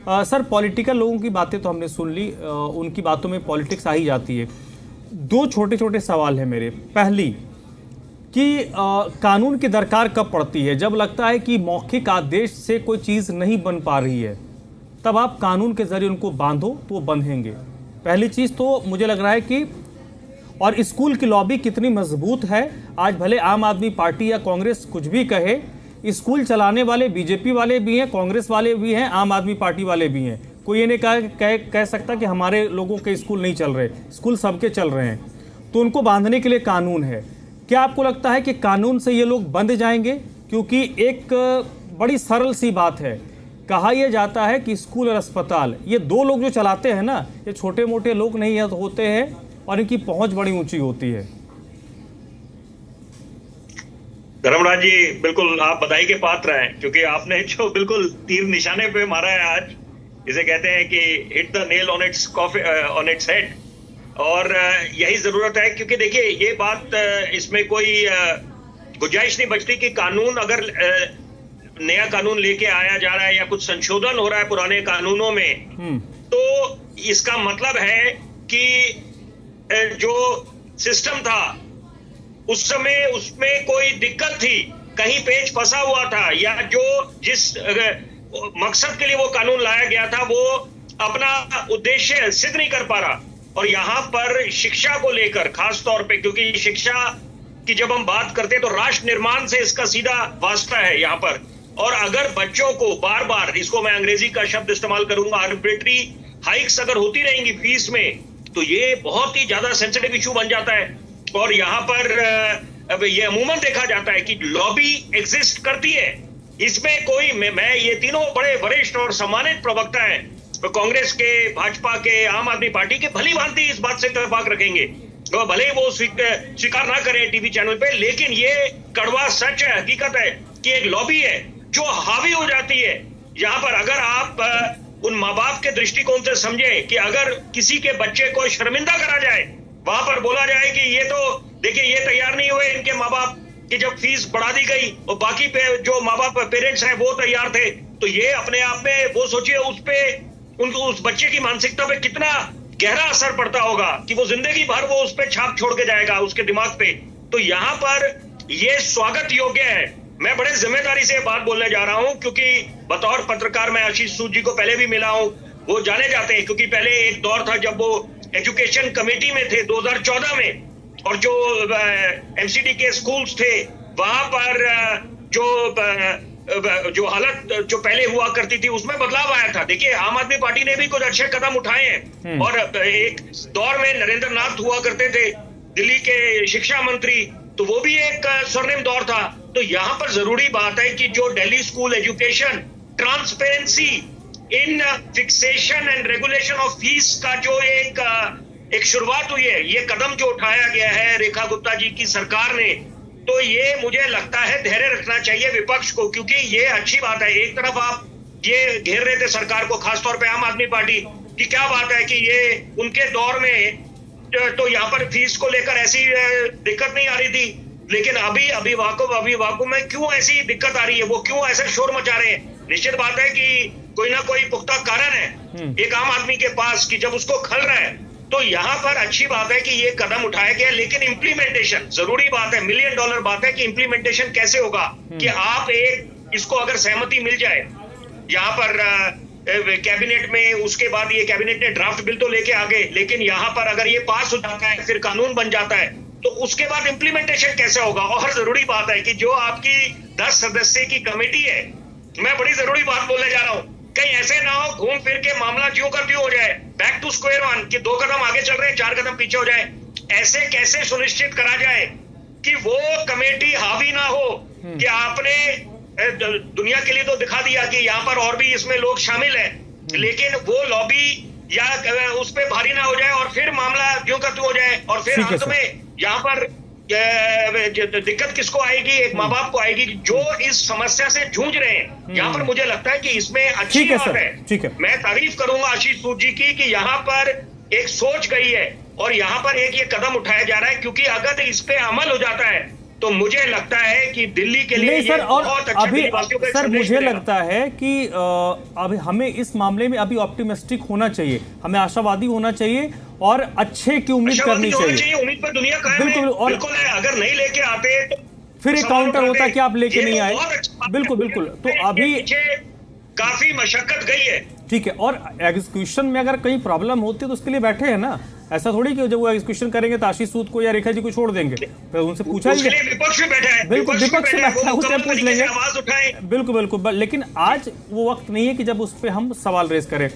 Sir, political लोगों की बातें तो हमने सुन ली, उनकी बातों में पॉलिटिक्स आ ही जाती है। दो छोटे छोटे सवाल हैं मेरे। पहली कि कानून की दरकार कब पड़ती है? जब लगता है कि मौखिक आदेश से कोई चीज़ नहीं बन पा रही है, तब आप कानून के जरिए उनको बांधो तो वो बंधेंगे। पहली चीज़ तो मुझे लग रहा है कि, और स्कूल की लॉबी कितनी मजबूत है, आज भले आम आदमी पार्टी या कांग्रेस कुछ भी कहे, स्कूल चलाने वाले बीजेपी वाले भी हैं, कांग्रेस वाले भी हैं, आम आदमी पार्टी वाले भी हैं। कोई ये नहीं कह सकता कि हमारे लोगों के स्कूल नहीं चल रहे, स्कूल सबके चल रहे हैं। तो उनको बांधने के लिए कानून है। क्या आपको लगता है कि कानून से ये लोग बंध जाएंगे? क्योंकि एक बड़ी सरल सी बात है, कहा यह जाता है कि स्कूल और अस्पताल, ये दो लोग जो चलाते हैं ना, ये छोटे मोटे लोग नहीं होते हैं और इनकी पहुंच बड़ी ऊंची होती है। धर्मराज जी, बिल्कुल आप बधाई के पात्र हैं, क्योंकि आपने जो बिल्कुल तीर निशाने पे मारा है आज, इसे कहते हैं कि hit the nail on its head. और यही जरूरत है, क्योंकि देखिए ये बात, इसमें कोई गुंजाइश नहीं बचती कि कानून अगर नया कानून लेके आया जा रहा है या कुछ संशोधन हो रहा है पुराने कानूनों में, तो इसका मतलब है कि जो सिस्टम था उस समय उसमें कोई दिक्कत थी, कहीं पेच फंसा हुआ था, या जो जिस मकसद के लिए वो कानून लाया गया था वो अपना उद्देश्य सिद्ध नहीं कर पा रहा। और यहाँ पर शिक्षा को लेकर खास तौर पे, क्योंकि शिक्षा की जब हम बात करते हैं तो राष्ट्र निर्माण से इसका सीधा वास्ता है यहाँ पर। और अगर बच्चों को बार बार, इसको मैं अंग्रेजी का शब्द इस्तेमाल करूंगा, आर्बिट्री हाइक्स अगर होती रहेंगी फीस में, तो ये बहुत ही ज्यादा सेंसिटिव इशू बन जाता है। और यहाँ पर अब ये अमूमन देखा जाता है कि लॉबी एग्जिस्ट करती है, इसमें कोई मैं ये तीनों बड़े वरिष्ठ और सम्मानित प्रवक्ता हैं, कांग्रेस के, भाजपा के, आम आदमी पार्टी के, भली भांति इस बात से इत्तेफाक रखेंगे, तो भले वो स्वीकार ना करें टीवी चैनल पे, लेकिन ये कड़वा सच है, हकीकत है कि एक लॉबी है जो हावी हो जाती है। यहाँ पर अगर आप उन माँ बाप के दृष्टिकोण से समझे कि अगर किसी के बच्चे को शर्मिंदा करा जाए, वहां पर बोला जाए कि ये तो देखिए ये तैयार नहीं हुए इनके माँ बाप कि जब फीस बढ़ा दी गई और बाकी पे जो माँ बाप पेरेंट्स हैं वो तैयार थे, तो ये अपने आप में वो सोचिए उस पे उनको, उस बच्चे की मानसिकता पे कितना गहरा असर पड़ता होगा कि वो जिंदगी भर वो उस पे छाप छोड़ के जाएगा उसके दिमाग पे। तो यहाँ पर ये स्वागत योग्य है। मैं बड़े जिम्मेदारी से बात बोलने जा रहा हूँ, क्योंकि बतौर पत्रकार मैं आशीष सूद जी को पहले भी मिला हूँ, वो जाने जाते हैं, क्योंकि पहले एक दौर था जब वो एजुकेशन कमेटी में थे 2014 में, और जो एमसीडी के स्कूल्स थे वहां पर जो हालत जो पहले हुआ करती थी उसमें बदलाव आया था। देखिए आम आदमी पार्टी ने भी कुछ अच्छे कदम उठाए हैं, और एक दौर में नरेंद्र नाथ हुआ करते थे दिल्ली के शिक्षा मंत्री, तो वो भी एक स्वर्णिम दौर था। तो यहाँ पर जरूरी बात है कि जो Delhi school education transparency in fixation and regulation of fees का जो एक शुरुआत हुई है, ये कदम जो उठाया गया है रेखा गुप्ता जी की सरकार ने, तो ये मुझे लगता है धैर्य रखना चाहिए विपक्ष को, क्योंकि ये अच्छी बात है। एक तरफ आप ये घेर रहे थे सरकार को, खासतौर पे आम आदमी पार्टी की, क्या बात है कि ये उनके दौर में तो यहाँ पर फीस को लेकर ऐसी दिक्कत नहीं आ रही थी, लेकिन अभी अभिभावकों में क्यों ऐसी दिक्कत आ रही है, वो क्यों ऐसा शोर मचा रहे हैं? निश्चित बात है कि कोई ना कोई पुख्ता कारण है एक आम आदमी के पास कि जब उसको खल रहा है। तो यहाँ पर अच्छी बात है कि ये कदम उठाया गया, लेकिन इम्प्लीमेंटेशन जरूरी बात है, $1 मिलियन बात है कि इम्प्लीमेंटेशन कैसे होगा, कि आप एक इसको अगर सहमति मिल जाए यहाँ पर कैबिनेट में, उसके बाद ये कैबिनेट ने ड्राफ्ट बिल तो लेके आ गए, लेकिन यहाँ पर अगर ये पास हो जाता है, फिर कानून बन जाता है, तो उसके बाद इम्प्लीमेंटेशन कैसे होगा। और जरूरी बात है कि जो आपकी 10 सदस्य की कमेटी है, मैं बड़ी जरूरी बात बोलने जा रहा हूँ, कहीं ऐसे ना हो घूम फिर के मामला ज्यों का त्यों हो जाए, बैक टू स्क्वायर वन, कि 2 कदम आगे चल रहे हैं 4 कदम पीछे हो जाए। ऐसे कैसे सुनिश्चित करा जाए कि वो कमेटी हावी ना हो कि आपने दुनिया के लिए तो दिखा दिया कि यहाँ पर और भी इसमें लोग शामिल हैं, लेकिन वो लॉबी या उस पे भारी ना हो जाए और फिर मामला ज्यों का त्यों हो जाए, और फिर अंत में यहाँ पर दिक्कत किसको आएगी? एक माँ बाप को आएगी जो इस समस्या से जूझ रहे हैं। यहाँ पर मुझे लगता है कि इसमें अच्छी बात है। मैं तारीफ करूंगा आशीष सूद जी की कि यहाँ पर एक सोच गई है और यहाँ पर एक ये कदम उठाया जा रहा है, क्योंकि अगर इस पे अमल हो जाता है तो मुझे लगता है कि दिल्ली के लिए नहीं सर, ये और बहुत अच्छा अभी दिल्लीवासियों को एक सर संदेश मुझे मिलेगा। लगता है कि अभी हमें इस मामले में अभी ऑप्टिमिस्टिक होना चाहिए, हमें आशावादी होना चाहिए और अच्छे की उम्मीद करनी होना चाहिए। उम्मीद पर दुनिया कायम बिल्कुल, है, और बिल्कुल है। अगर नहीं लेके आते तो फिर एक सवाल काउंटर होता उठाते। कि आप लेके ये नहीं तो आए। बहुत अच्छा बात है। बिल्कुल बिल्कुल, तो इसके अभी पीछे काफी मशक्कत गई है। ठीक है, और एग्जीक्यूशन में अगर कहीं प्रॉब्लम होती है तो उसके लिए बैठे हैं ना। ऐसा थोड़ी कि जब वो एग्जीक्यूशन करेंगे तो आशीष सूद को या रेखा जी को छोड़ देंगे, तो उनसे पूछा ही उसके लिए विपक्ष भी बैठा है, बिल्कुल विपक्ष में है, वो बैठा है, उससे मुकम्मल पूछ तरीके से लेंगे। आवाज उठाएं। बिल्कुल बिल्कुल, लेकिन आज वो वक्त नहीं है कि जब उस पर हम सवाल रेज करें।